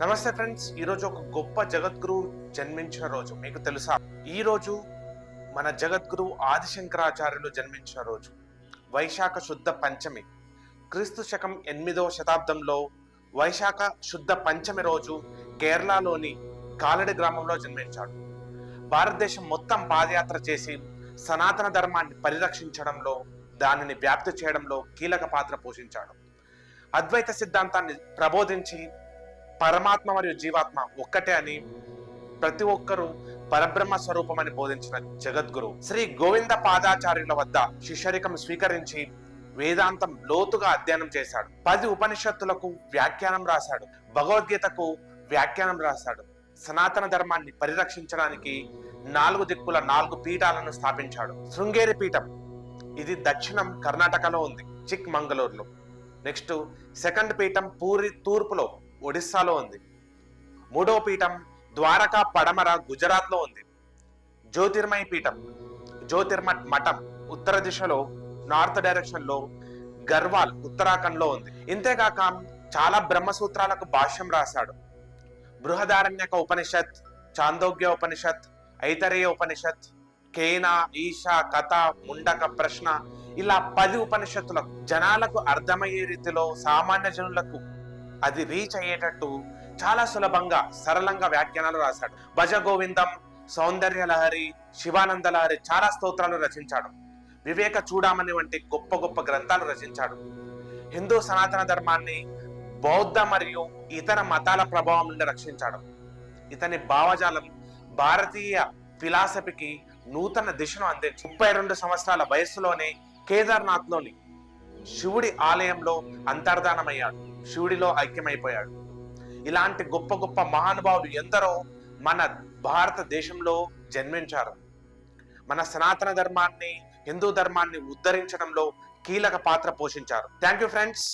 నమస్తే ఫ్రెండ్స్. ఈరోజు ఒక గొప్ప జగద్గురు జన్మించిన రోజు. మీకు తెలుసా? ఈ రోజు మన జగద్గురు ఆదిశంకరాచార్యులు జన్మించిన రోజు. వైశాఖ శుద్ధ పంచమి. క్రీస్తు శకం 8వ శతాబ్దంలో వైశాఖ శుద్ధ పంచమి రోజు కేరళలోని కాలడి గ్రామంలో జన్మించాడు. భారతదేశం మొత్తం పాదయాత్ర చేసి సనాతన ధర్మాన్ని పరిరక్షించడంలో, దానిని వ్యాప్తి చేయడంలో కీలక పాత్ర పోషించాడు. అద్వైత సిద్ధాంతాన్ని ప్రబోధించి పరమాత్మ మరియు జీవాత్మ ఒక్కటే అని, ప్రతి ఒక్కరూ పరబ్రహ్మ స్వరూపమని బోధించిన జగద్గురు శ్రీ గోవింద పాదాచార్యుల వద్ద శిష్యరికం స్వీకరించి వేదాంతం లోతుగా అధ్యయనం చేశాడు. 10 ఉపనిషత్తులకు వ్యాఖ్యానం రాశాడు. భగవద్గీతకు వ్యాఖ్యానం రాశాడు. సనాతన ధర్మాన్ని పరిరక్షించడానికి 4 దిక్కుల 4 పీఠాలను స్థాపించాడు. శృంగేరి పీఠం, ఇది దక్షిణం కర్ణాటకలో ఉంది, చిక్ మంగళూరులో. నెక్స్ట్ సెకండ్ పీఠం పూరి తూర్పులో ఒడిస్సాలో ఉంది. 3వ పీఠం ద్వారకా పడమర గుజరాత్ లో ఉంది. జ్యోతిర్మయ పీఠం, జ్యోతిర్మఠ్ మఠం ఉత్తర దిశలో నార్త్ డైరెక్షన్ లో గర్వాల్ ఉత్తరాఖండ్ లో ఉంది. ఇంతేకాక చాలా బ్రహ్మసూత్రాలకు భాష్యం రాశాడు. బృహదారణ్యక ఉపనిషత్, చాందోగ్య ఉపనిషత్, ఐతరేయ ఉపనిషత్, కేన, ఈశ, కథ, ముండక, ప్రశ్న, ఇలా 10 ఉపనిషత్తులకు జనాలకు అర్థమయ్యే రీతిలో, సామాన్య జనులకు అది రీచ్ అయ్యేటట్టు చాలా సులభంగా సరళంగా వ్యాఖ్యానాలు రాశాడు. భజ గోవిందం, సౌందర్య లహరి, శివానంద లహరి చాలా స్తోత్రాలు రచించాడు. వివేక చూడామణి వంటి గొప్ప గొప్ప గ్రంథాలు రచించాడు. హిందూ సనాతన ధర్మాన్ని బౌద్ధ మరియు ఇతర మతాల ప్రభావం నుండి రక్షించాడు. ఇతని భావజాలం భారతీయ ఫిలాసఫీకి నూతన దిశను అందించి 32 సంవత్సరాల వయస్సులోనే కేదార్నాథ్లోని శివుడి ఆలయంలో అంతర్ధానమయ్యాడు. శివుడిలో ఐక్యమైపోయాడు. ఇలాంటి గొప్ప గొప్ప మహానుభావులు ఎందరో మన భారతదేశంలో జన్మించారు. మన సనాతన ధర్మాన్ని, హిందూ ధర్మాన్ని ఉద్ధరించడంలో కీలక పాత్ర పోషించారు. Thank you friends.